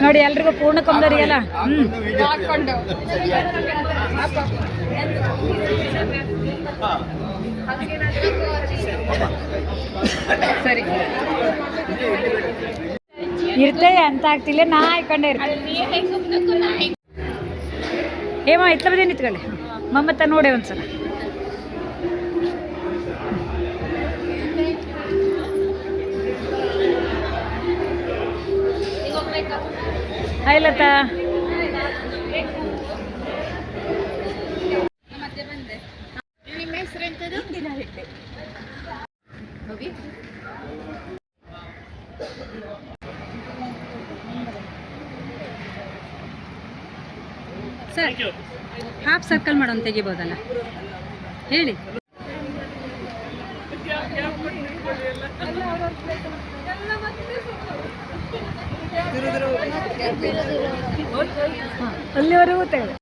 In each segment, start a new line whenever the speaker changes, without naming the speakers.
ನೋಡಿ ಎಲ್ರಿಗೂ ಪೂರ್ಣ ಕಂಬದವರಿಗೆಲ್ಲ
ಸರಿ
ಇರ್ತೇವೆ ಅಂತ ಆಗ್ತಿಲ್ಲ ನಾ ಹಾಕೊಂಡೇ ಇರ್ತೀನಿ ಏಮ ಇತ್ತ ಬದೇ ನಿಂತ್ಕೊಳ್ಳಿ ಮಮ್ಮತ್ತ ನೋಡೇ ಒಂದ್ಸಲ ಹಾಯ್ ಲತಾ
ನಿಮ್ಮ ಹೆಸರು ಎಂತದು?
ಸರ್ ಹಾಫ್ ಸರ್ಕಲ್ ಮಾಡೋಣ ತೆಗಿಬೋದಲ್ಲ ಹೇಳಿ. ಅಲ್ಲಿವರೆಗೂ ತೆಗೆದು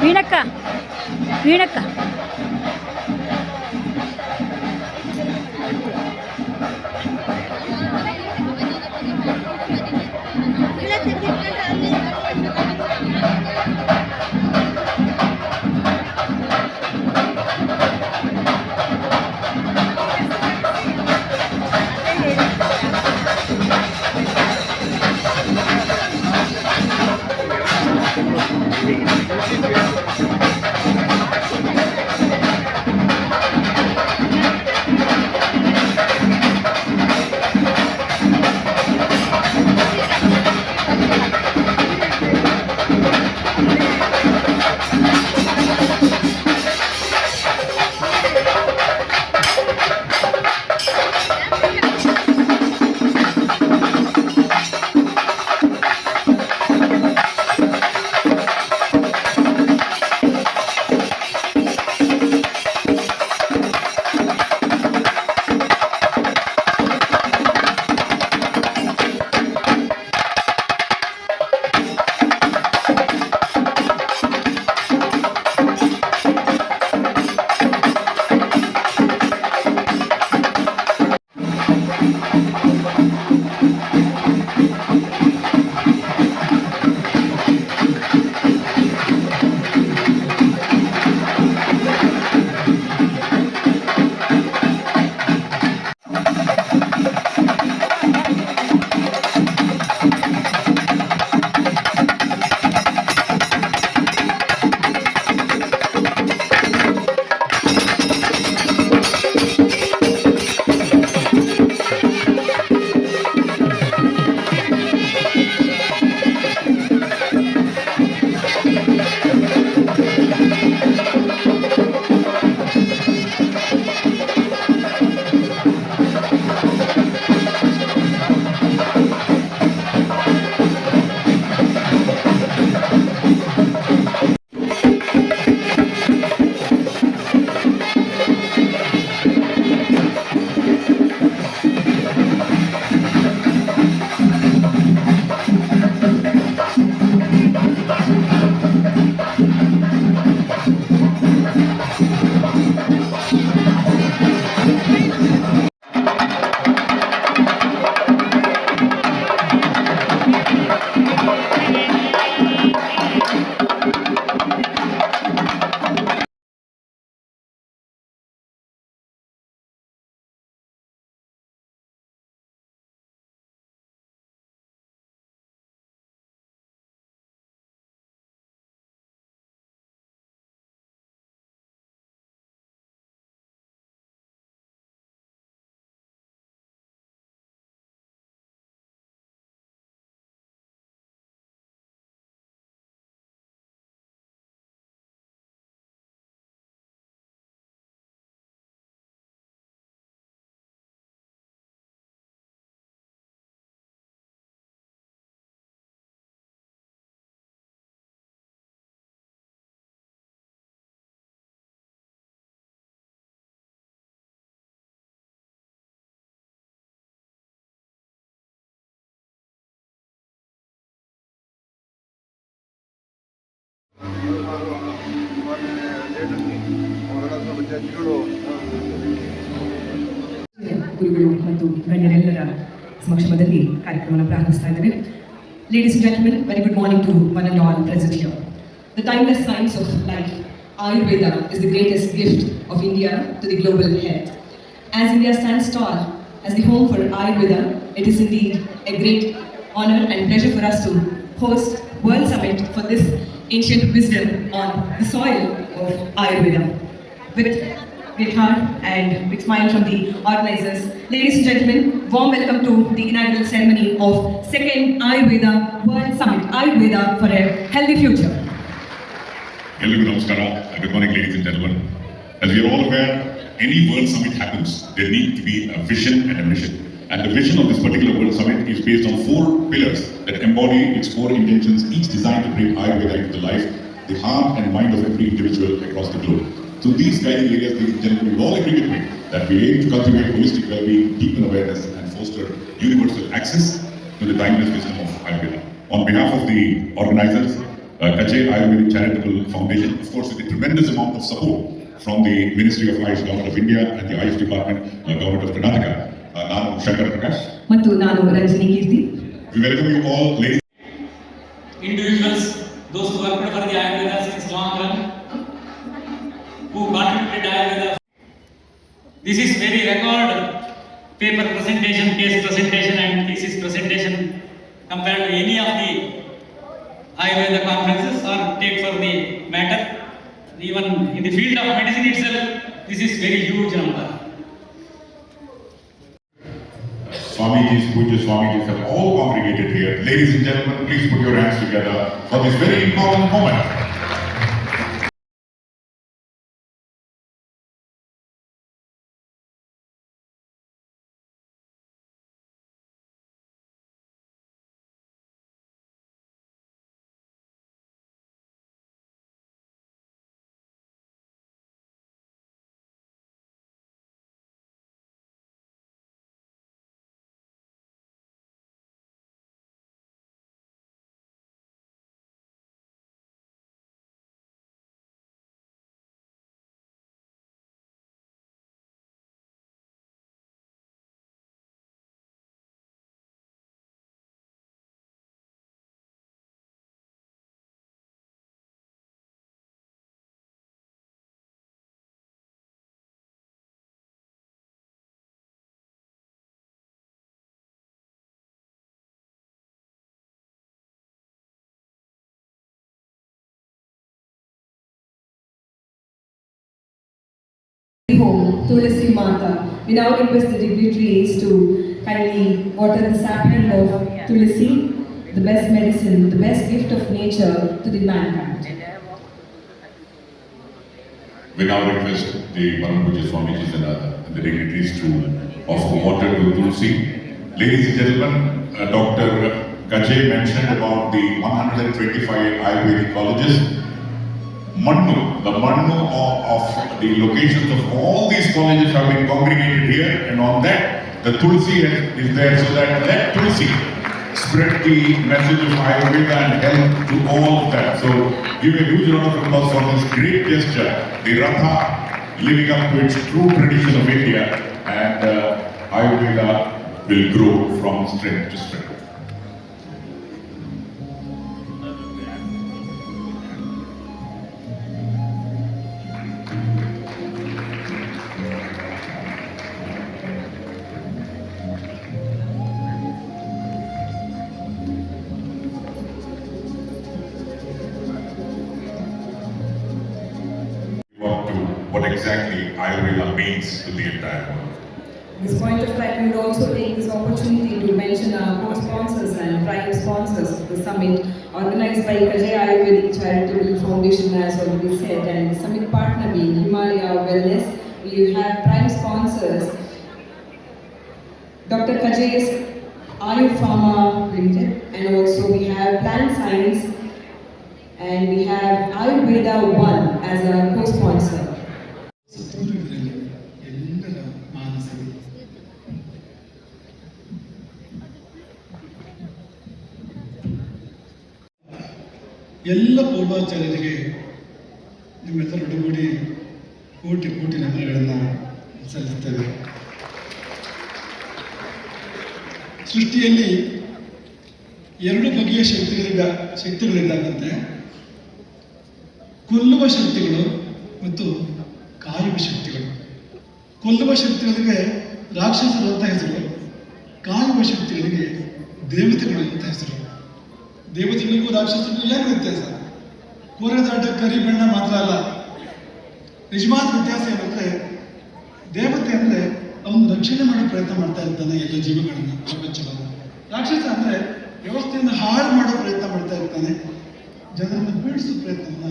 ವೀಣಕ್ಕ ವೀಣಕ್ಕ
ಸುಮಾರು ಡೇಟಲ್ಲಿ ಅವರೆಲ್ಲ ವಿದ್ಯಾರ್ಥಿಗಳು
ಗುರುಗಳು ಮತ್ತು ಗಣ್ಯರೆಲ್ಲರ ಸಮಕ್ಷಮದಲ್ಲಿ ಕಾರ್ಯಕ್ರಮವನ್ನು ಪ್ರಾರಂಭಿಸ್ತಾ ಇದ್ದೇವೆ. Ladies and gentlemen, very good morning to one and all present here. The timeless science of life, Ayurveda, is the greatest gift of India to the global health. As India stands tall as the home for Ayurveda, it is indeed a great honor and pleasure for us to host World Summit for this ancient wisdom on the soil of Ayurveda. With great heart and big smile from the organizers, ladies and gentlemen, warm welcome to the inaugural ceremony of second Ayurveda World Summit, Ayurveda for a Healthy Future.
Hello, Namaskara. Good morning, ladies and gentlemen. As we are all aware, any World Summit happens, there needs to be a vision and a mission. And the vision of this particular World Summit is based on 4 pillars that embody its 4 intentions, each designed to bring Ayurveda into the life, the heart and mind of every individual across the globe. So these guiding areas, ladies and gentlemen, will all agree with me that we aim to cultivate holistic well-being, deepen awareness and foster universal access to the timeless wisdom of Ayurveda. On behalf of the organizers, Kajay Ayurvedic Charitable Foundation, of course, with a tremendous amount of support from the Ministry of Ayush, Government of India and the Ayush Department, Government of Karnataka, Nanu Shankar Prakash.
ಮತ್ತು ನಾನು ರಂಜನಿ ಕೀರ್ತಿ.
We welcome you all, ladies.
Individuals, those who worked for the Ayurveda since long run, who contributed Ayurveda. This is very record paper presentation, case presentation and thesis presentation compared to any of the Ayurveda conferences or take for the matter. Even in the field of medicine itself, this is very huge number.
Swamijis, Puja Swamijis have all congregated here. Ladies and gentlemen, please put your hands together for this very important moment.
Home, Tulasi Mata. We now request the dignitaries to kindly water the sapling of Tulasi, the best medicine, the best gift of nature to the mankind.
We now request the Param Puja Swamijis and the dignitaries to offer water to Tulsi. Ladies and gentlemen, Dr. Kajay mentioned about the 125 Ayurvedic colleges. Mannu, the Mannu of the locations of all these colleges have been congregated here, and on that, the Tulsi is there, so that let Tulsi spread the message of Ayurveda and health to all of that. So, give a huge round of applause for this great gesture, the Ratha living up to its true tradition of India, and Ayurveda will grow from strength to strength. What exactly Ayurveda means to the entire world.
At this point of time, we would also take this opportunity to mention our co-sponsors and prime sponsors of the summit, organized by Kajay Ayurvedic Charitable Foundation, as already said, and the summit partner being Himalaya Wellness. We have prime sponsors, Dr. Kajay's Ayur Pharma Limited, and also we have Plant Science, and we have Ayurveda One as a co-sponsor.
ಎಲ್ಲರ ಮಾನಸಗಳು ಎಲ್ಲ ಪೂರ್ವಾಚಾರ್ಯರಿಗೆ ನಿಮ್ಮೆಲ್ಲರ ಒಡಗೂಡಿ ಕೋಟಿ ಕೋಟಿ ನಮನಗಳನ್ನು ಸಲ್ಲಿಸುತ್ತೇವೆ. ಸೃಷ್ಟಿಯಲ್ಲಿ ಎರಡು ಬಗೆಯ ಶಕ್ತಿಗಳಿದ್ದಾಗಂತೆ, ಕೊಲ್ಲುವ ಶಕ್ತಿಗಳು ಮತ್ತು ಕಾಯುವ ಶಕ್ತಿಗಳು. ಕೊಲ್ಲುವ ಶಕ್ತಿಗಳಿಗೆ ರಾಕ್ಷಸರು ಅಂತ ಹೆಸರು, ಕಾಯುವ ಶಕ್ತಿಗಳಿಗೆ ದೇವತೆಗಳು ಅಂತ ಹೆಸರು. ದೇವತೆಗಳಿಗೂ ರಾಕ್ಷಸರಿಗೂ ಏನು ವ್ಯತ್ಯಾಸ? ಕೋರೆದಾಟ ಕರಿ ಬಣ್ಣ ಮಾತ್ರ ಅಲ್ಲ, ನಿಜವಾದ ವ್ಯತ್ಯಾಸ ಏನಂದ್ರೆ, ದೇವತೆ ಅಂದ್ರೆ ಅವನು ರಕ್ಷಣೆ ಮಾಡೋ ಪ್ರಯತ್ನ ಮಾಡ್ತಾ ಇರ್ತಾನೆ ಎಲ್ಲ ಜೀವಗಳನ್ನ, ಪ್ರಪಂಚವನ್ನು. ರಾಕ್ಷಸ ಅಂದ್ರೆ ವ್ಯವಸ್ಥೆಯನ್ನು ಹಾಳು ಮಾಡೋ ಪ್ರಯತ್ನ ಮಾಡ್ತಾ ಇರ್ತಾನೆ, ಜನರನ್ನು ಬೀಳಿಸೋ ಪ್ರಯತ್ನವನ್ನ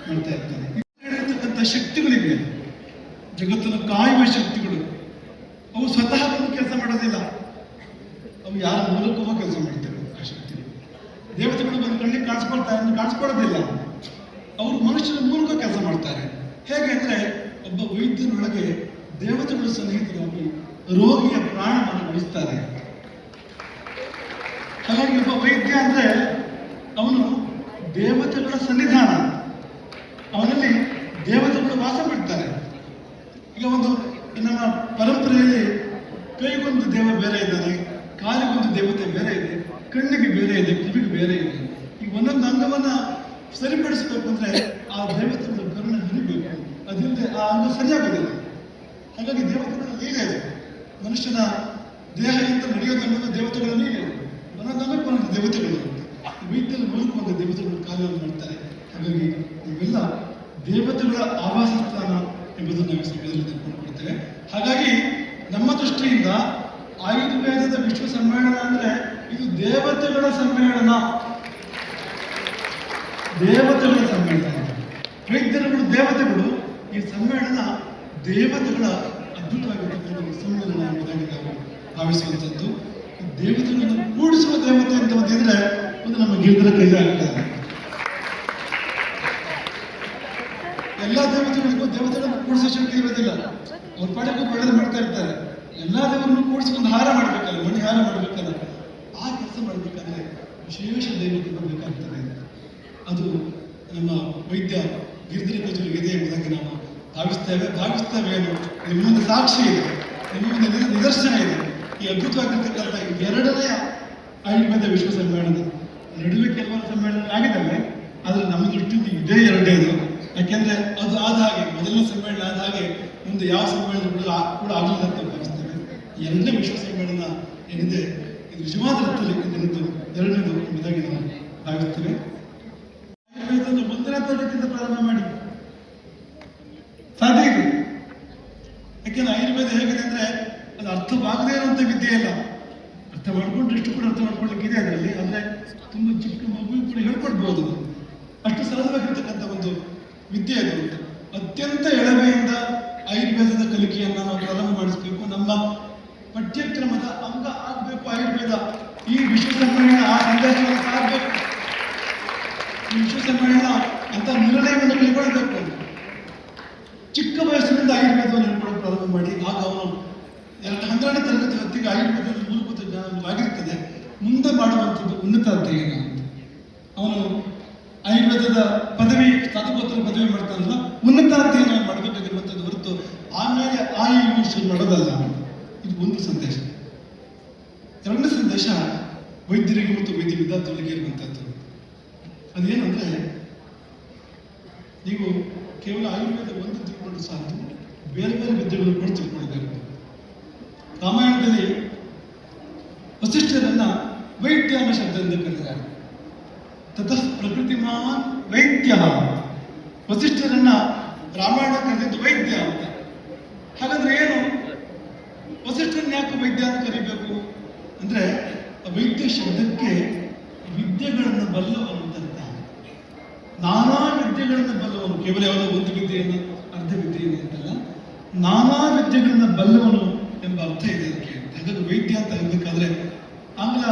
ಮಾಡ್ತಾ ಇರ್ತಾನೆ. ಇರ್ತಕ್ಕಂಥ ಶಕ್ತಿಗಳಿವೆ, ಜಗತ್ತನ್ನು ಕಾಯುವ ಶಕ್ತಿಗಳು. ಅವು ಸ್ವತಃ ಬಂದು ಕೆಲಸ ಮಾಡೋದಿಲ್ಲ, ಅವು ಯಾರ ಮೂಲಕವೂ ಕೆಲಸ ಮಾಡ್ತವೆ. ಆ ಶಕ್ತಿಗಳು ದೇವತೆಗಳು ಬಂದು ಕಣ್ಣಿಗೆ ಕಾಣಿಸ್ಕೊಳ್ಳೋದಿಲ್ಲ, ಅವರು ಮನುಷ್ಯನ ಮೂಲಕ ಕೆಲಸ ಮಾಡ್ತಾರೆ. ಹೇಗೆ ಅಂದ್ರೆ, ಒಬ್ಬ ವೈದ್ಯನೊಳಗೆ ದೇವತೆಗಳು ಸನ್ನಿಹಿತರಾಗಿ ರೋಗಿಯ ಪ್ರಾಣವನ್ನು ಉಳಿಸ್ತಾರೆ. ಹಾಗಾಗಿ ಒಬ್ಬ ವೈದ್ಯ ಅಂದ್ರೆ ಅವನು ದೇವತೆಗಳ ಸನ್ನಿಧಾನ, ಅವನಲ್ಲಿ ದೇವತೆಗಳು ವಾಸ ಮಾಡ್ತಾರೆ. ಈಗ ಒಂದು ನಮ್ಮ ಪರಂಪರೆಯಲ್ಲಿ ಕೈಗೊಂದು ದೇವ ಬೇರೆ ಇದ್ದಾನೆ, ಕಾಲಿಗೊಂದು ದೇವತೆ ಬೇರೆ ಇದೆ, ಕಣ್ಣಿಗೆ ಬೇರೆ ಇದೆ, ಕಿವಿಗೆ ಬೇರೆ ಇದೆ. ಈ ಒಂದೊಂದು ಅಂಗವನ್ನ ಸರಿಪಡಿಸಬೇಕು ಅಂದ್ರೆ ಆ ದೇವತೆಗಳ ಕರುಣೆ ಹರಿಬೇಕು, ಅದರಿಂದ ಆ ಅಂಗ ಸರಿಯಾಗೋದಿಲ್ಲ. ಹಾಗಾಗಿ ದೇವತೆಗಳ ಲೀಲೆ ಇದೆ. ಮನುಷ್ಯನ ದೇಹದಿಂದ ನಡೆಯೋದನ್ನೋದು ದೇವತೆಗಳ ಲೀಲೆ. ಒಂದೊಂದು ಒಂದೊಂದು ದೇವತೆಗಳು, ವೈದ್ಯರ ಮೂಲಕ ಒಂದು ದೇವತೆಗಳು ಕಾರ್ಯವನ್ನು ಮಾಡ್ತಾರೆ. ಹಾಗಾಗಿ ನಾವೆಲ್ಲ ದೇವತೆಗಳ ಆವಾಸ ಸ್ಥಾನ ಎಂಬುದನ್ನು ನಾವು ಸಮಯದಲ್ಲಿ ತಿಳ್ಕೊಂಡ್ಕೊಳ್ತೇವೆ. ಹಾಗಾಗಿ ನಮ್ಮ ದೃಷ್ಟಿಯಿಂದ ಆಯುರ್ವೇದದ ವಿಶ್ವ ಸಮ್ಮೇಳನ ಅಂದ್ರೆ ಇದು ದೇವತೆಗಳ ಸಮ್ಮೇಳನ. ದೇವತೆಗಳ ಸಮ್ಮೇಳನ, ವೈದ್ಯರುಗಳು ದೇವತೆಗಳು. ಈ ಸಮ್ಮೇಳನ ದೇವತೆಗಳ ಅದ್ಭುತವಾಗಿರ್ತಕ್ಕಂಥ ಸಮ್ಮೇಳನ ಎಂಬುದಾಗಿ ನಾವು ಭಾವಿಸುವಂಥದ್ದು. ದೇವತೆಗಳನ್ನು ಕೂಡಿಸುವ ದೇವತೆ ಅಂತ ಒಂದಿದ್ರೆ ಒಂದು ನಮ್ಮ ಗಿರಿಧರ ಕೈಲಿ ಆಗ್ತದೆ. ಎಲ್ಲ ದೇವತೆಗಳಿಗೂ ದೇವತೆಗಳನ್ನು ಕೂಡಿಸೋ ಶಕ್ತಿ ಇರೋದಿಲ್ಲ, ಅವ್ರ ಪಾಠಕ್ಕೂ ಒಳ್ಳೇದು ಮಾಡ್ತಾ ಇರ್ತಾರೆ. ಎಲ್ಲಾ ದೇವರನ್ನು ಕೂಡಿಸಿ ಒಂದು ಹಾರ ಮಾಡ್ಬೇಕಲ್ಲ, ಮಣಿ ಹಾರ ಮಾಡ್ಬೇಕಲ್ಲ, ಆ ಕೆಲಸ ಮಾಡ್ಬೇಕಾದ್ರೆ ವಿಶೇಷ ದೇವತೆಗಳು ಬೇಕಾಗ್ತದೆ. ಅದು ನಮ್ಮ ವೈದ್ಯ ಗಿರಿಧರ ಕಚೇರಿ ಇದೆ ಎಂಬುದಾಗಿ ನಾವು ಭಾವಿಸ್ತೇವೆ ಏನು ನಿಮ್ಮ ಮುಂದೆ ಸಾಕ್ಷಿ ಇದೆ, ನಿಮ್ಮ ಮುಂದೆ ನಿದರ್ಶನ ಇದೆ. ಈ ಅದ್ಭುತವಾಗಿರ್ತಕ್ಕಂಥ ಎರಡನೆಯ ಆಯುರ್ವೇದ ವಿಶ್ವ ಸಮ್ಮೇಳನ, ನಡುವೆ ಕೆಲವರು ಸಮ್ಮೇಳನ ಆಗಿದ್ದಾವೆ, ಆದರೆ ನಮ್ಮ ದೃಷ್ಟಿಯಿಂದ ಇದೇ ಎರಡನೇದು. ಯಾಕೆಂದ್ರೆ ಅದು ಆದ ಹಾಗೆ, ಮೊದಲನೇ ಸಮ್ಮೇಳನ ಆದ ಹಾಗೆ ಮುಂದೆ ಯಾವ ಸಮ್ಮೇಳನ ಕೂಡ ಆಗಲಿಲ್ಲ ಅಂತ ಭಾವಿಸ್ತೇವೆ. ಎರಡನೇ ವಿಶ್ವ ಸಮ್ಮೇಳನ ಏನಿದೆ ಇದು ನಿಜವಾದ ಅರ್ಥದಲ್ಲಿ ಎರಡನೇದು ಎಂಬುದಾಗಿ ನಾವು ಭಾವಿಸ್ತೇವೆ. ಆಯುರ್ವೇದವನ್ನು 1ನೇ ತರಗತಿಯಿಂದ ಪ್ರಾರಂಭ ಮಾಡಿ ಸಾಧ್ಯ ಇದೆ. ಯಾಕೆಂದ್ರೆ ಆಯುರ್ವೇದ ಹೇಗಿದೆ ಅಂದ್ರೆ ಅದು ಅರ್ಥವಾಗದೇ ಇರುವಂತ ವಿದ್ಯೆ ಅಲ್ಲ. ಅರ್ಥ ಮಾಡ್ಕೊಂಡ್ರೆ ಇಷ್ಟು ಕೂಡ ಅರ್ಥ ಮಾಡ್ಕೊಳ್ಳಿಕ್ಕೆ ಇದೆ ಅದರಲ್ಲಿ. ಅಂದ್ರೆ ತುಂಬಾ ಚಿಕ್ಕ ಮಗುವಿಗೆ ಕೂಡ ಹೇಳ್ಕೊಡ್ಬೋದು, ಅಷ್ಟು ಸರಳವಾಗಿರ್ತಕ್ಕಂಥ ಒಂದು ವಿದ್ಯೆ ಅದು. ಅತ್ಯಂತ ಎಳವೆಯಿಂದ ಆಯುರ್ವೇದದ ಕಲಿಕೆಯನ್ನು ನಾವು ಪ್ರಾರಂಭ ಮಾಡಿಸಬೇಕು. ನಮ್ಮ ಪಠ್ಯಕ್ರಮದ ಅಂಗ ಆಗಬೇಕು ಆಯುರ್ವೇದ. ಈ ವಿಶ್ವ ಸಮ್ಮೇಳನ ಆ ಸಂದೇಶವನ್ನು ಸಾರಬೇಕು. ಈ ವಿಶ್ವ ಸಮ್ಮೇಳನ ಅಂತ ನಿರ್ಣಯವನ್ನು ಕೈಗೊಳ್ಳಬೇಕು. ಚಿಕ್ಕ ವಯಸ್ಸಿನಿಂದ ಆಯುರ್ವೇದವನ್ನು ಹೇಳ್ಕೊಳ್ಳೋಕೆ ಪ್ರಾರಂಭ ಮಾಡಿ, ಆಗ ಅವನು 12ನೇ ತರಗತಿ ಹೊತ್ತಿಗೆ ಆಯುರ್ವೇದದ ಮೂಲಭೂತ ಜ್ಞಾನವಾಗಿರ್ತದೆ. ಮುಂದೆ ಮಾಡುವಂಥದ್ದು ಉನ್ನತ ಅಧ್ಯಯನ ಅಂತ. ಅವನು ಆಯುರ್ವೇದದ ಪದವಿ, ಸ್ನಾತಕೋತ್ತರ ಪದವಿ ಮಾಡ್ತಾನಲ್ಲ, ಉನ್ನತ ಅಧ್ಯಯನ ಮಾಡಬೇಕಾಗಿರುವಂಥದ್ದು ಹೊರತು ಆಮೇಲೆ ಶುರು ಮಾಡೋದಲ್ಲ. ಇದು ಒಂದು ಸಂದೇಶ. ಎರಡನೇ ಸಂದೇಶ ವೈದ್ಯರಿಗೆ ಮತ್ತು ವೈದ್ಯ ವಿದ್ಯಾರ್ಥಿಗಳಿಗೆ ಇರುವಂಥದ್ದು. ಅದೇನಂದ್ರೆ, ನೀವು ಕೇವಲ ಆಯುರ್ವೇದ ಒಂದು ತಿಳ್ಕೊಂಡು ಸಾಕು, ಬೇರೆ ಬೇರೆ ವಿದ್ಯೆಗಳು ಕೂಡ ತಿಳ್ಕೊಳ್ಬೇಕು. ರಾಮಾಯಣದಲ್ಲಿ ವಸಿಷ್ಠರನ್ನ ವೈದ್ಯ ಅನ್ನೋ ಶಬ್ದದಿಂದ ಕರೆದಿದ್ದಾರೆ. ತತಃ ಪ್ರಕೃತಿಮಾನ್ ವೈದ್ಯ. ವಸಿಷ್ಠರನ್ನ ರಾಮಾಯಣ ಕರೆದಿದ್ದು ವೈದ್ಯ ಅಂತ. ಹಾಗಾದ್ರೆ ಏನು, ವಸಿಷ್ಠರನ್ನ ಯಾಕೆ ವೈದ್ಯ ಅಂತ ಕರಿಬೇಕು ಅಂದ್ರೆ, ವೈದ್ಯ ಶಬ್ದಕ್ಕೆ ವಿದ್ಯೆಗಳನ್ನು ಬಲ್ಲವನು ಅಂತ. ನಾನಾ ವಿದ್ಯೆಗಳನ್ನು ಬಲ್ಲವನು, ಕೇವಲ ಯಾವುದೋ ಒಂದು ವಿದ್ಯೆಯನ್ನು ಅರ್ಧ ವಿದ್ಯೆಯನ್ನು ಅಂತಲ್ಲ, ನಾನಾ ವಿದ್ಯೆಗಳನ್ನು ಬಲ್ಲವನು ಎಂಬ ಅರ್ಥ ಇದೆ ಅದಕ್ಕೆ. ಹಾಗಾಗಿ ವೈದ್ಯ ಅಂತ ಹೇಳಬೇಕಾದ್ರೆ ಆಂಗ್ಲ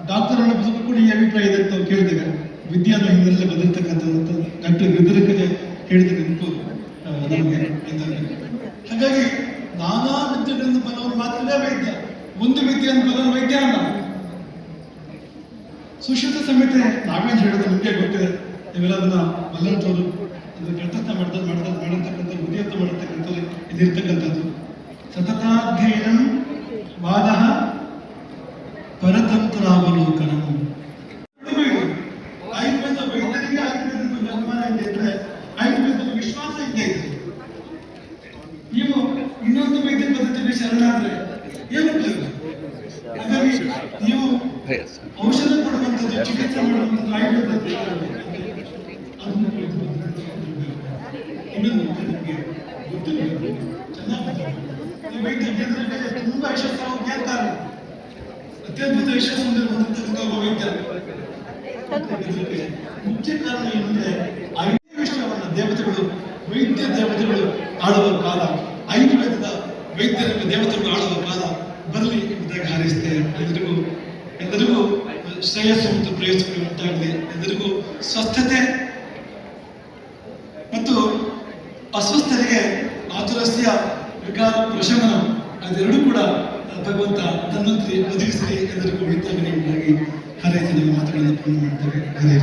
ಡಾಕ್ಟರ್ ಅನ್ನೋ ಪುಸ್ತಕ ಕೂಡ ಈ ಅಭಿಪ್ರಾಯ ಇದೆ ಅಂತ ಕೇಳಿದಾಗ, ವಿದ್ಯೆ ಅನ್ನೋ ಹಿಂದೆಲ್ಲ ಬಂದಿರತಕ್ಕಂಥದ್ದು ಡಾಕ್ಟರ್ ಗಿರಿಧರಕ್ಕೆ ಹೇಳಿದಕ್ಕಂತೂ ನಮಗೆ. ಹಾಗಾಗಿ ನಾನಾ ವಿದ್ಯೆಗಳನ್ನು ಬಲ್ಲವನು ಮಾತ್ರವೇ ವೈದ್ಯ, ಒಂದು ವಿದ್ಯೆಯನ್ನು ಬಲ್ಲವನು ವೈದ್ಯ ಅಲ್ಲ. ಸುಶ್ರುತ ಸಂಹಿತೆ ನಾವೇನು ಹೇಳೋದು ನಿಮಗೆ ಗೊತ್ತಿದೆ, ನೀವೆಲ್ಲ ಅದನ್ನ ಬಲ್ಲಂತವರು ಇದು ಕೆಟ್ಟತನ ಮಾಡತಕ್ಕಂಥ ಬುದ್ಧಿಯತ್ತ ಮಾಡತಕ್ಕಂಥದ್ದು ಇದಿರ್ತಕ್ಕಂಥದ್ದು. ಸತತಾಧ್ಯಯನಂ ವಾದ ಪರತಂತ್ರಾವಲೋಕನಂ. ಆಯುರ್ವೇದ ವೈದ್ಯರಿಗೆ ಆಯುರ್ವೇದದ ಬಗ್ಗೆ ಅನುಮಾನ ಇದೆ ಅಂದ್ರೆ ಆಯುರ್ವೇದದ ವಿಶ್ವಾಸ ಇದ್ದೇ ಇದೆ. ನೀವು ಇನ್ನೊಂದು ವೈದ್ಯ ಪದ್ಧತಿಗೆ ಶರಣಾದ್ರೆ ಏನು ಉಪಯೋಗ? ಹಾಗಾಗಿ ನೀವು ಔಷಧ ಕೊಡುವಂಥದ್ದು, ಚಿಕಿತ್ಸೆ ಮಾಡುವಂಥದ್ದು ಆಯುರ್ವೇದ ಇನ್ನೊಂದು ನಿಮಗೆ ಗೊತ್ತಿರಬೇಕು, ಚೆನ್ನಾಗಿ ಈ ವೈದ್ಯ ಕೇಂದ್ರದಲ್ಲಿ ತುಂಬಾ ಯಶಸ್ಸು ಕೇಳ್ತಾರೆ. ಅತ್ಯದ್ಭುತ ಯಶಸ್ಸು ಹೊಂದಿರುವಂತಹ ಒಬ್ಬ ವೈದ್ಯ. ಮುಖ್ಯ ಕಾರಣ ಏನಂದ್ರೆ ಆಯುರ್ವೇದ ವಿಷಯವನ್ನ ದೇವತೆಗಳು, ವೈದ್ಯ ದೇವತೆಗಳು ಆಳುವ ಕಾಲ, ಆಯುರ್ವೇದದ ವೈದ್ಯರ ದೇವತೆಗಳು ಆಳುವ ಕಾಲ ಬರಲಿ ಎಂಬುದಾಗಿ ಹಾರೈಸ್ತೇವೆ. ಎಲ್ಲರಿಗೂ ಶ್ರೇಯಸ್ಸು ಮತ್ತು ಪ್ರೇಯಸ್ಸುಗಳು ಉಂಟಾಗಲಿ. ಎಲ್ಲರಿಗೂ ಸ್ವಸ್ಥತೆ ಮತ್ತು ಅಸ್ವಸ್ಥರಿಗೆ ಆತುರಸ್ಯ ವಿಕಾರ ಪ್ರಶಮನ ಅದೆರಡೂ ಕೂಡ ಭಗವಂತ ತನ್ನಂತೆ ಒದಗಿಸಲಿ. ಎಲ್ಲರಿಗೂ ವೈದ್ಯವಾಗಿ ಹಾರೈಸಿ ನಾವು ಮಾತುಗಳನ್ನು ಪೂರ್ಣ ಮಾಡ್ತೇವೆ. ಹರೇ